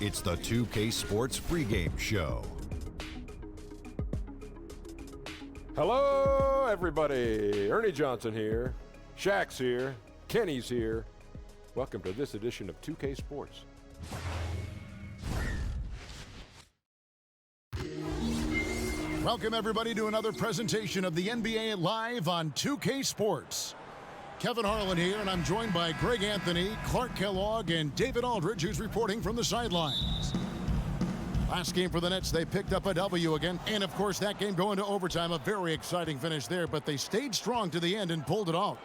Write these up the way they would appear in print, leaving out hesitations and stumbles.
It's the 2K Sports pregame show. Hello, everybody. Ernie Johnson here. Shaq's here. Kenny's here. Welcome to this edition of 2K Sports. Welcome, everybody, to another presentation of the NBA Live on 2K Sports. Kevin Harlan here, and I'm joined by Greg Anthony, Clark Kellogg, and David Aldridge, who's reporting from the sidelines. Last game for the Nets, they picked up a W again. And, of course, that game going to overtime, a very exciting finish there. But they stayed strong to the end and pulled it off.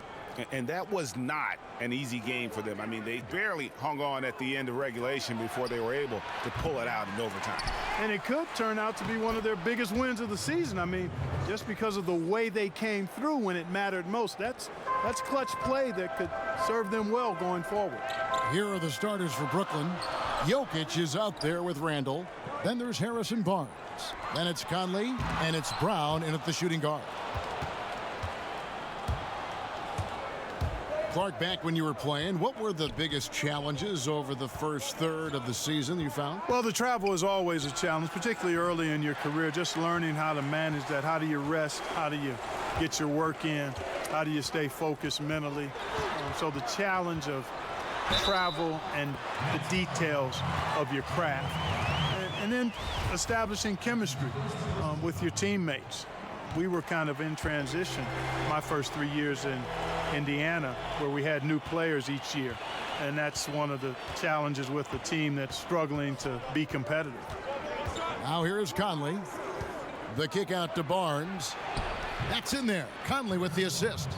And that was not an easy game for them. I mean, they barely hung on at the end of regulation before they were able to pull it out in overtime. And it could turn out to be one of their biggest wins of the season. I mean, just because of the way they came through when it mattered most. That's clutch play that could serve them well going forward. Here are the starters for Brooklyn. Jokic is out there with Randall. Then there's Harrison Barnes. Then it's Conley, and it's Brown in at the shooting guard. Clark, back when you were playing, what were the biggest challenges over the first third of the season you found? Well, the travel is always a challenge, particularly early in your career, just learning how to manage that. How do you rest? How do you get your work in? How do you stay focused mentally? So the challenge of travel and the details of your craft. And then establishing chemistry with your teammates. We were kind of in transition my first 3 years in Indiana, where we had new players each year. And that's one of the challenges with the team that's struggling to be competitive. Now here is Conley. The kick out to Barnes. That's in there. Conley with the assist.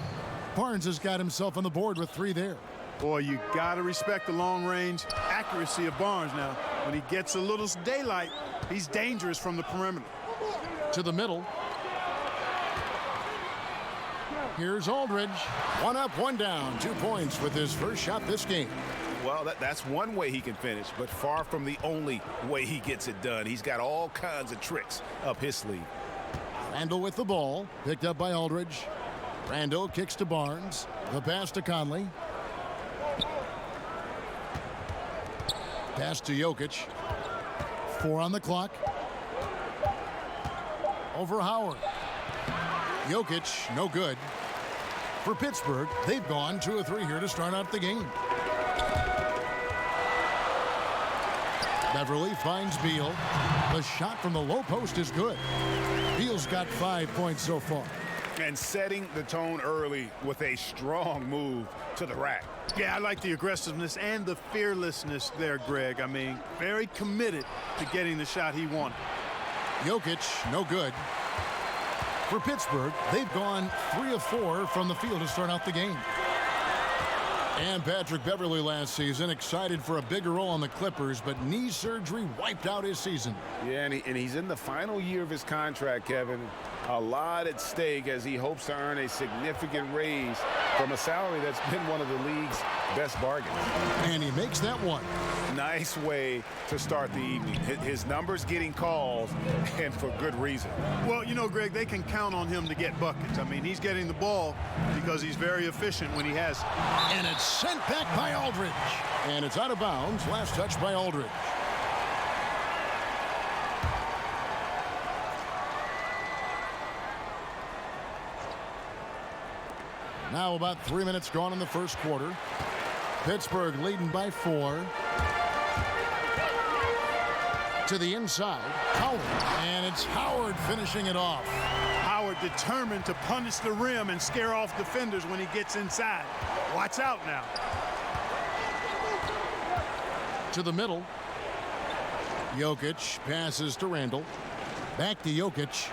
Barnes has got himself on the board with 3 there. Boy, you got to respect the long-range accuracy of Barnes now. When he gets a little daylight, he's dangerous from the perimeter. To the middle. Here's Aldridge. 1 up, 1 down. 2 points with his first shot this game. Well, that's one way he can finish, but far from the only way he gets it done. He's got all kinds of tricks up his sleeve. Randall with the ball. Picked up by Aldridge. Randall kicks to Barnes. The pass to Conley. Pass to Jokic. 4 on the clock. Over Howard. Jokic, no good. For Pittsburgh, they've gone 2 of 3 here to start out the game. Beverly finds Beal. The shot from the low post is good. Beal's got 5 points so far. And setting the tone early with a strong move to the rack. Yeah, I like the aggressiveness and the fearlessness there, Greg. I mean, very committed to getting the shot he wanted. Jokic, no good. For Pittsburgh, they've gone 3 of 4 from the field to start out the game. And Patrick Beverly last season excited for a bigger role on the Clippers, but knee surgery wiped out his season. Yeah, and he's in the final year of his contract, Kevin. A lot at stake as he hopes to earn a significant raise from a salary that's been one of the league's best bargains. And he makes that one. Nice way to start the evening. His numbers getting calls, and for good reason. Well, you know, Greg, they can count on him to get buckets. I mean, he's getting the ball because he's very efficient when he has it. And it's sent back by Aldridge. And it's out of bounds. Last touch by Aldridge. Now about 3 minutes gone in the first quarter. Pittsburgh leading by 4. To the inside, Howard. And it's Howard finishing it off. Howard determined to punish the rim and scare off defenders when he gets inside. Watch out now. To the middle. Jokic passes to Randall. Back to Jokic.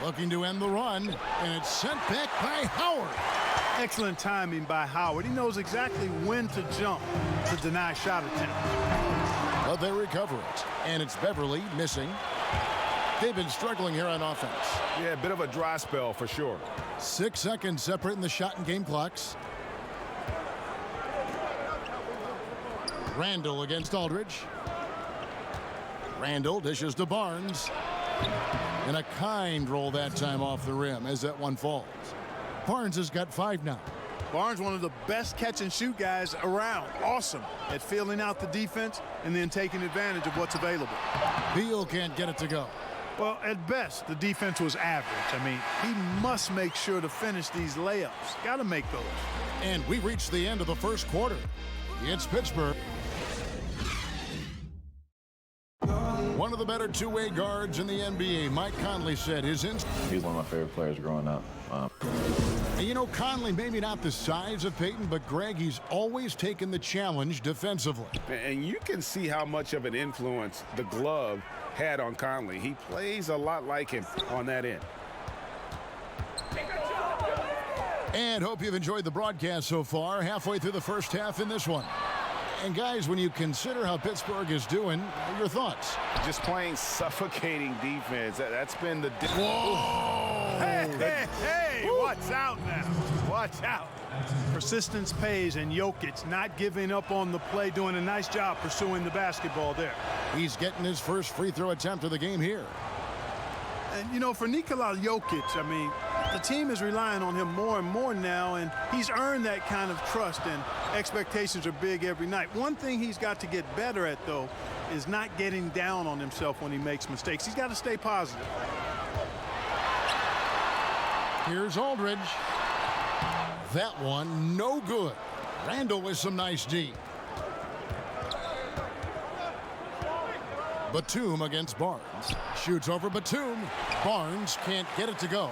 Looking to end the run, and it's sent back by Howard. Excellent timing by Howard. He knows exactly when to jump to deny shot attempt. But they recover it, and it's Beverly missing. They've been struggling here on offense. Yeah, a bit of a dry spell for sure. 6 seconds separating the shot and game clocks. Randall against Aldridge. Randall dishes to Barnes. And a kind roll that time off the rim as that one falls. Barnes has got 5 now. Barnes, one of the best catch-and-shoot guys around. Awesome at filling out the defense and then taking advantage of what's available. Beal can't get it to go. Well, at best, the defense was average. I mean, he must make sure to finish these layups. Got to make those. And we reached the end of the first quarter. It's Pittsburgh. One of the better two-way guards in the NBA, Mike Conley, said his instinct. He's one of my favorite players growing up. And you know, Conley, maybe not the size of Peyton, but Greg, he's always taken the challenge defensively. And you can see how much of an influence the glove had on Conley. He plays a lot like him on that end. And hope you've enjoyed the broadcast so far. Halfway through the first half in this one. And guys, when you consider how Pittsburgh is doing, your thoughts? Just playing suffocating defense. That's been the... Whoa! Hey, watch out now. Watch out. Persistence pays, and Jokic not giving up on the play, doing a nice job pursuing the basketball there. He's getting his first free throw attempt of the game here. And, you know, for Nikola Jokic, I mean, the team is relying on him more and more now, and he's earned that kind of trust, and expectations are big every night. One thing he's got to get better at, though, is not getting down on himself when he makes mistakes. He's got to stay positive. Here's Aldridge. That one, no good. Randall with some nice D. Batum against Barnes. Shoots over Batum. Barnes can't get it to go.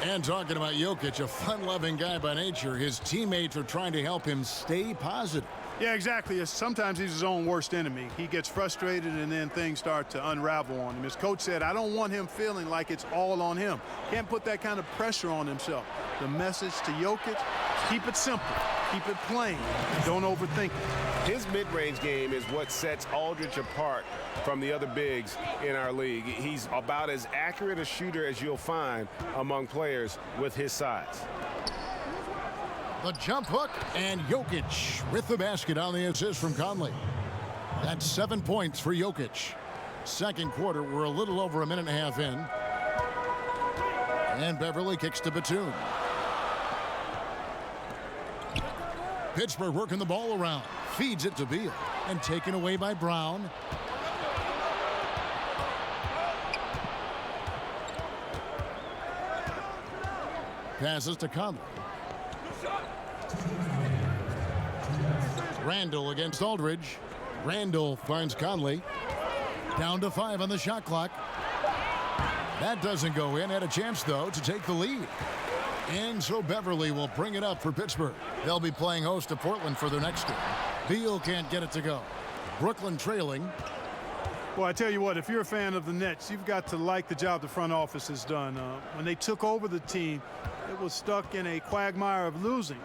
And talking about Jokic, a fun-loving guy by nature, his teammates are trying to help him stay positive. Yeah, exactly. Sometimes he's his own worst enemy. He gets frustrated, and then things start to unravel on him. His coach said, I don't want him feeling like it's all on him. Can't put that kind of pressure on himself. The message to Jokic, keep it simple. Keep it plain. Don't overthink it. His mid-range game is what sets Aldridge apart from the other bigs in our league. He's about as accurate a shooter as you'll find among players with his size. The jump hook, and Jokic with the basket on the assist from Conley. That's 7 points for Jokic. Second quarter, we're a little over a minute and a half in. And Beverly kicks to Batum. Pittsburgh working the ball around. Feeds it to Beal. And taken away by Brown. Passes to Conley. Randall against Aldridge. Randall finds Conley. Down to 5 on the shot clock. That doesn't go in. Had a chance, though, to take the lead. And so Beverly will bring it up for Pittsburgh. They'll be playing host to Portland for their next game. Beal can't get it to go. Brooklyn trailing. Well, I tell you what, if you're a fan of the Nets, you've got to like the job the front office has done. When they took over the team, it was stuck in a quagmire of losing.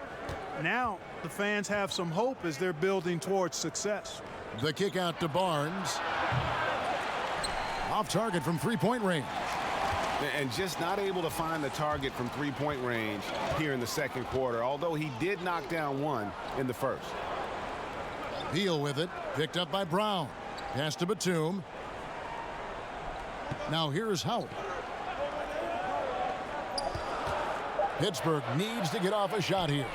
Now, the fans have some hope as they're building towards success. The kick out to Barnes. Off target from three-point range. And just not able to find the target from three-point range here in the second quarter, although he did knock down one in the first. Beal with it. Picked up by Brown. Pass to Batum. Now here's Howard. Pittsburgh needs to get off a shot here.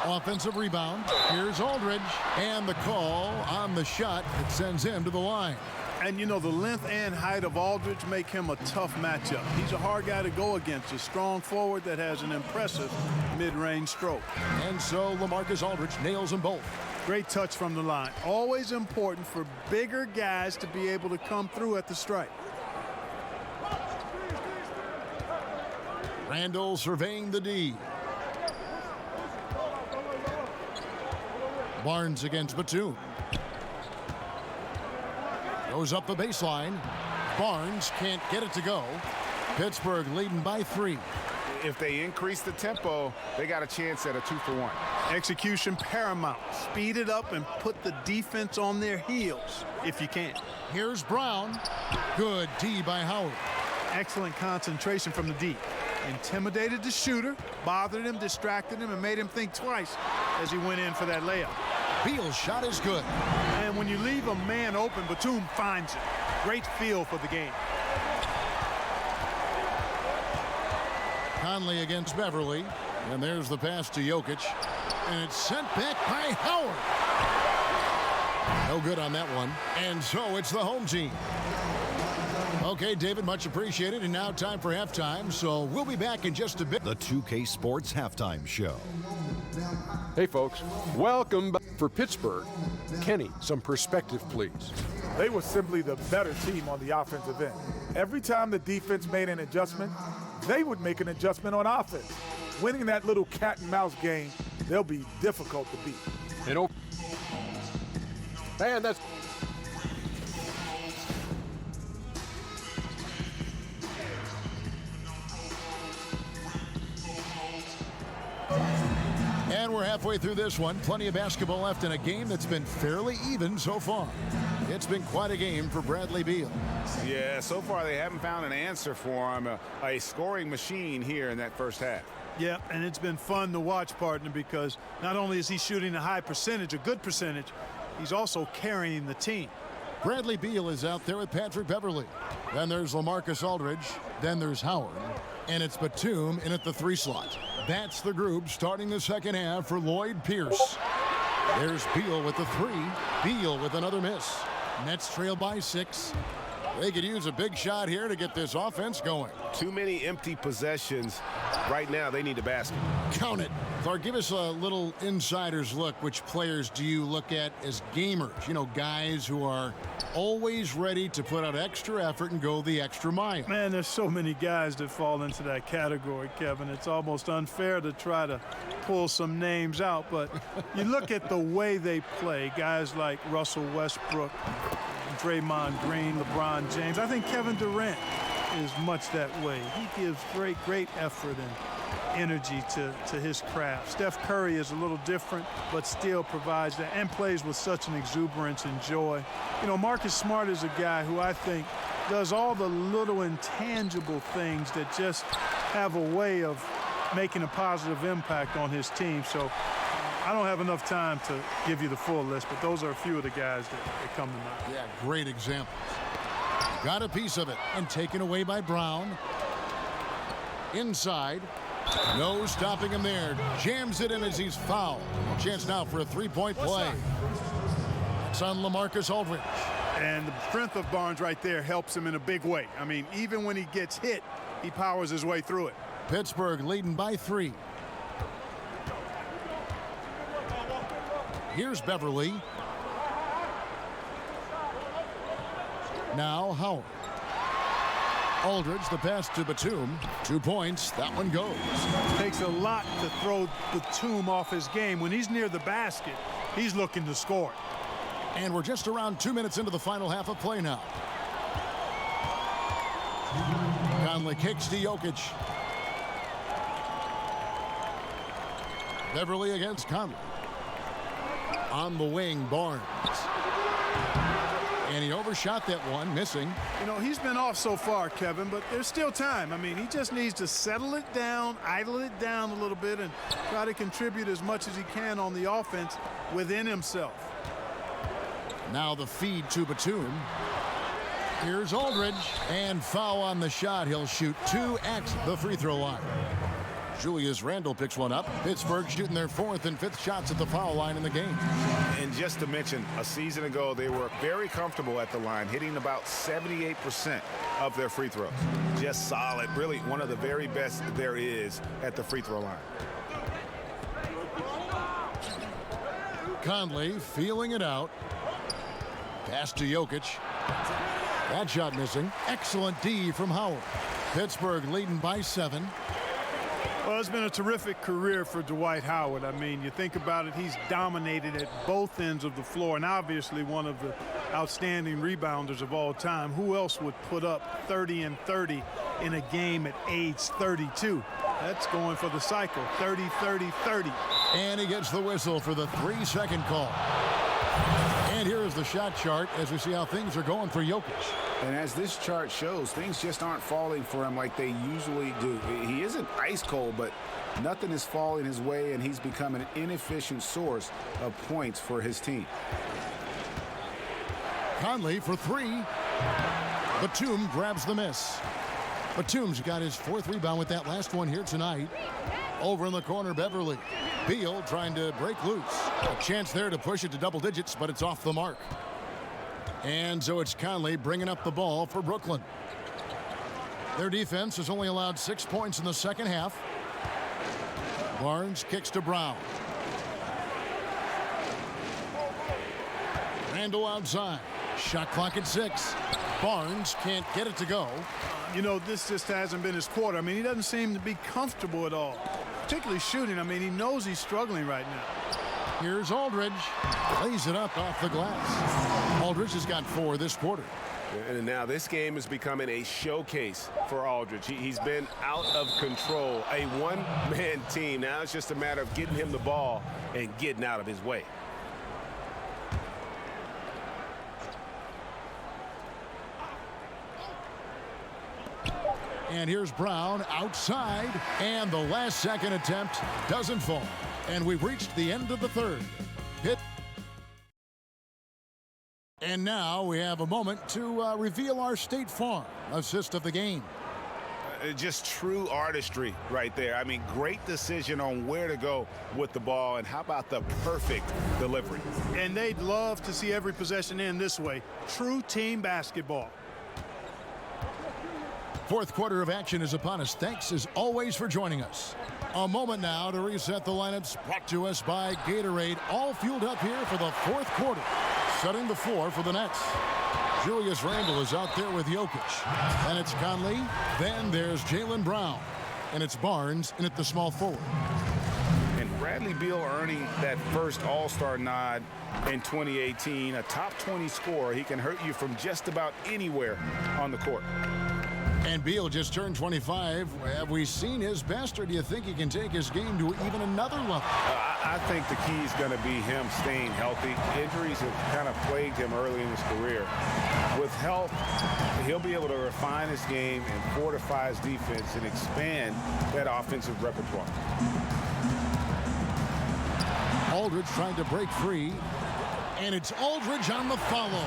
Offensive rebound. Here's Aldridge. And the call on the shot that sends him to the line. And, you know, the length and height of Aldridge make him a tough matchup. He's a hard guy to go against, a strong forward that has an impressive mid-range stroke. And so LaMarcus Aldridge nails them both. Great touch from the line. Always important for bigger guys to be able to come through at the stripe. Randall surveying the D. Barnes against Batum. Goes up the baseline. Barnes can't get it to go. Pittsburgh leading by 3. If they increase the tempo, they got a chance at a 2-for-1. Execution paramount. Speed it up and put the defense on their heels if you can. Here's Brown. Good D by Howard. Excellent concentration from the D. Intimidated the shooter, bothered him, distracted him, and made him think twice as he went in for that layup. Beal's shot is good. And when you leave a man open, Batum finds it. Great feel for the game. Conley against Beverly. And there's the pass to Jokic. And it's sent back by Howard. No good on that one. And so it's the home team. Okay, David, much appreciated. And now time for halftime. So we'll be back in just a bit. The 2K Sports Halftime Show. Hey, folks. Welcome back for Pittsburgh. Kenny, some perspective, please. They were simply the better team on the offensive end. Every time the defense made an adjustment, they would make an adjustment on offense. Winning that little cat and mouse game, they'll be difficult to beat. And that's And we're halfway through this one. Plenty of basketball left in a game that's been fairly even so far. It's been quite a game for Bradley Beal. Yeah, so far they haven't found an answer for him. A scoring machine here in that first half. Yeah, and it's been fun to watch, partner, because not only is he shooting a high percentage, a good percentage, he's also carrying the team. Bradley Beal is out there with Patrick Beverly. Then there's LaMarcus Aldridge. Then there's Howard. And it's Batum in at the 3 slot. That's the group starting the second half for Lloyd Pierce. There's Beal with the 3. Beal with another miss. Nets trail by 6. They could use a big shot here to get this offense going. Too many empty possessions. Right now, they need a basket. Count it. Clark, give us a little insider's look. Which players do you look at as gamers? You know, guys who are always ready to put out extra effort and go the extra mile. Man, there's so many guys that fall into that category, Kevin. It's almost unfair to try to pull some names out, but you look at the way they play, guys like Russell Westbrook, Draymond Green, LeBron James. I think Kevin Durant is much that way. He gives great effort and energy to his craft. Steph Curry is a little different, but still provides that and plays with such an exuberance and joy. You know, Marcus Smart is a guy who I think does all the little intangible things that just have a way of making a positive impact on his team. So I don't have enough time to give you the full list, but those are a few of the guys that come to mind. Yeah, great examples. Got a piece of it and taken away by Brown. Inside. No stopping him there. Jams it in as he's fouled. Chance now for a 3-point play. It's on LaMarcus Aldridge. And the strength of Barnes right there helps him in a big way. I mean, even when he gets hit, he powers his way through it. Pittsburgh leading by 3. Here's Beverly. Now Howard. Aldridge, the pass to Batum. 2 points. That one goes. Takes a lot to throw Batum off his game. When he's near the basket, he's looking to score. And we're just around 2 minutes into the final half of play now. Conley kicks to Jokic. Beverly against Conley. On the wing, Barnes. And he overshot that one, missing. You know, he's been off so far, Kevin, but there's still time. I mean, he just needs to settle it down, idle it down a little bit, and try to contribute as much as he can on the offense within himself. Now the feed to Batum. Here's Aldridge. And foul on the shot. He'll shoot 2 at the free throw line. Julius Randle picks one up. Pittsburgh shooting their 4th and 5th shots at the foul line in the game. And just to mention, a season ago, they were very comfortable at the line, hitting about 78% of their free throws. Just solid. Really one of the very best there is at the free throw line. Conley feeling it out. Pass to Jokic. That shot missing. Excellent D from Howard. Pittsburgh leading by 7. Well, it's been a terrific career for Dwight Howard. I mean, you think about it, he's dominated at both ends of the floor, and obviously one of the outstanding rebounders of all time. Who else would put up 30 and 30 in a game at age 32? That's going for the cycle, 30, 30, 30. And he gets the whistle for the 3-second call. And here is the shot chart as we see how things are going for Jokic. And as this chart shows, things just aren't falling for him like they usually do. He isn't ice cold, but nothing is falling his way, and he's become an inefficient source of points for his team. Conley for 3. Batum grabs the miss. Batum's got his 4th rebound with that last one here tonight. Over in the corner, Beverly. Beal trying to break loose. A chance there to push it to double digits, but it's off the mark. And so it's Conley bringing up the ball for Brooklyn. Their defense has only allowed 6 points in the second half. Barnes kicks to Brown. Randall outside. Shot clock at 6. Barnes can't get it to go. You know, this just hasn't been his quarter. I mean, he doesn't seem to be comfortable at all, particularly shooting. I mean, he knows he's struggling right now. Here's Aldridge. Lays it up off the glass. Aldridge has got 4 this quarter. And now this game is becoming a showcase for Aldridge. He's been out of control. A one-man team. Now it's just a matter of getting him the ball and getting out of his way. And here's Brown outside, and the last second attempt doesn't fall. And we've reached the end of the third. And now we have a moment to reveal our State Farm assist of the game. Just true artistry right there. I mean, great decision on where to go with the ball, and how about the perfect delivery. And they'd love to see every possession end this way. True team basketball. 4th quarter of action is upon us. Thanks as always for joining us. A moment now to reset the lineups, brought to us by Gatorade. All fueled up here for the 4th quarter. Setting the floor for the Nets. Julius Randle is out there with Jokic. And it's Conley. Then there's Jaylen Brown. And it's Barnes in at the small forward. And Bradley Beal earning that first All-Star nod in 2018. A top 20 scorer. He can hurt you from just about anywhere on the court. And Beal just turned 25. Have we seen his best, or do you think he can take his game to even another level? I think the key is going to be him staying healthy. Injuries have kind of plagued him early in his career. With health, he'll be able to refine his game and fortify his defense and expand that offensive repertoire. Aldridge trying to break free. And it's Aldridge on the follow.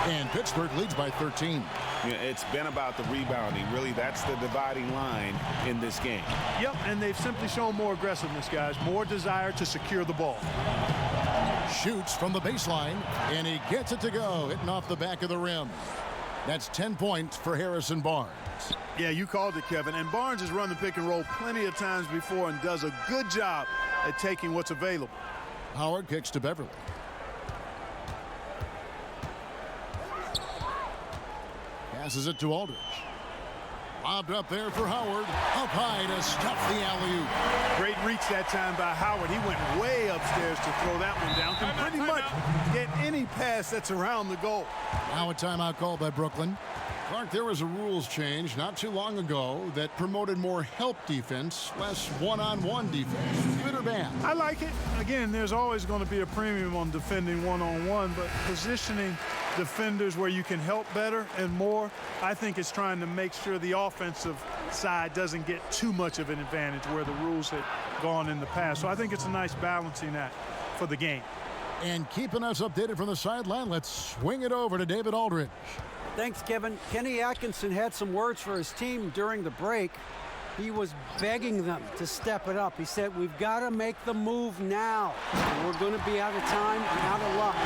And Pittsburgh leads by 13. Yeah, it's been about the rebounding. Really, that's the dividing line in this game. Yep, and they've simply shown more aggressiveness, guys. More desire to secure the ball. Shoots from the baseline, and he gets it to go, hitting off the back of the rim. That's 10 points for Harrison Barnes. Yeah, you called it, Kevin. And Barnes has run the pick and roll plenty of times before and does a good job at taking what's available. Howard kicks to Beverly. Passes it to Aldridge. Lobbed up there for Howard. Up high to stuff the alley-oop. Great reach that time by Howard. He went way upstairs to throw that one down. Can pretty much get any pass that's around the goal. Now a timeout called by Brooklyn. Clark, there was a rules change not too long ago that promoted more help defense, less one-on-one defense. Good or bad? I like it. Again, there's always going to be a premium on defending one-on-one, but positioning defenders where you can help better and more, I think it's trying to make sure the offensive side doesn't get too much of an advantage where the rules had gone in the past. So I think it's a nice balancing act for the game. And keeping us updated from the sideline, let's swing it over to David Aldridge. Thanks, Kevin. Kenny Atkinson had some words for his team during the break. He was begging them to step it up. He said, we've got to make the move now. We're going to be out of time and out of luck.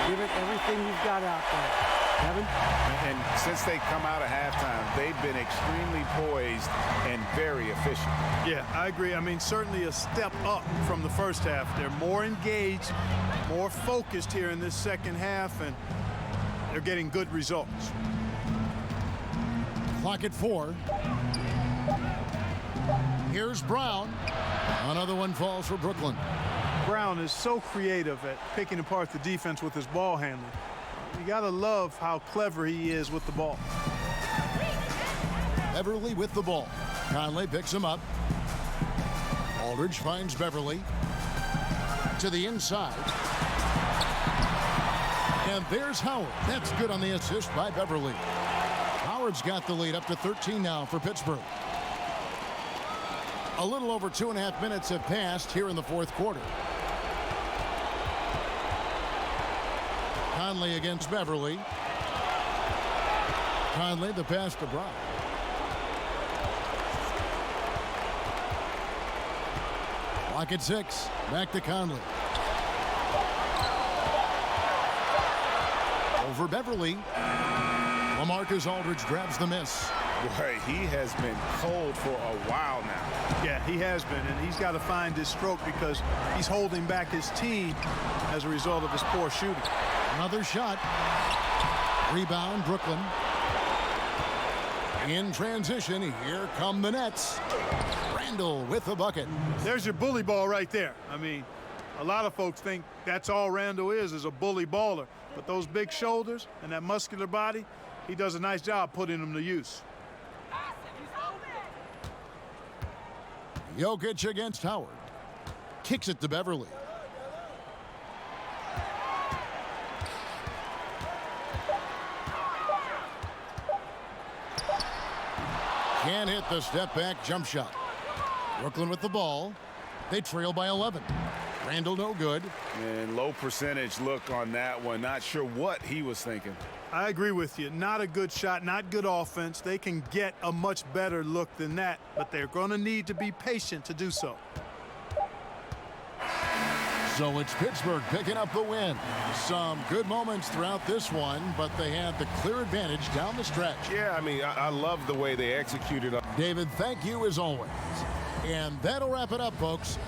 Give it everything you've got out there. Kevin? And since they come out of halftime, they've been extremely poised and very efficient. Yeah, I agree. I mean, certainly a step up from the first half. They're more engaged, more focused here in this second half, and they're getting good results. Clock at 4. Here's Brown. Another one falls for Brooklyn. Brown is so creative at picking apart the defense with his ball handling. You got to love how clever he is with the ball. Beverly with the ball. Conley picks him up. Aldridge finds Beverly. To the inside. And there's Howard. That's good on the assist by Beverly. Howard's got the lead up to 13 now for Pittsburgh. A little over 2.5 minutes have passed here in the 4th quarter. Conley against Beverly. Conley the pass to Brown. Clock at 6. Back to Conley. Over Beverly. LaMarcus Aldridge grabs the miss. Boy, he has been cold for a while now. Yeah, he has been, and he's got to find his stroke because he's holding back his team as a result of his poor shooting. Another shot. Rebound, Brooklyn. In transition, here come the Nets. Randall with the bucket. There's your bully ball right there. I mean, a lot of folks think that's all Randall is a bully baller. But those big shoulders and that muscular body, he does a nice job putting them to use. Jokic against Howard. Kicks it to Beverly. Can't hit the step-back jump shot. Brooklyn with the ball. They trail by 11. Randall no good. And low percentage look on that one. Not sure what he was thinking. I agree with you. Not a good shot, not good offense. They can get a much better look than that, but they're going to need to be patient to do so. So it's Pittsburgh picking up the win. Some good moments throughout this one, but they had the clear advantage down the stretch. Yeah, I mean, I love the way they executed. David, thank you as always. And that'll wrap it up, folks.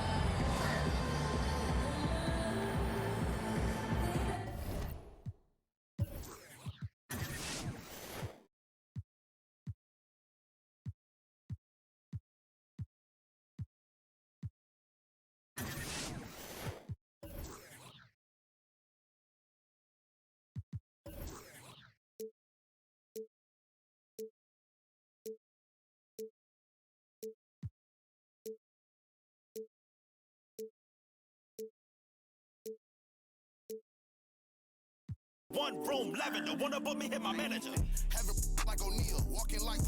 One room lavender, wanna put me hit my manager. Have it like O'Neal, walking like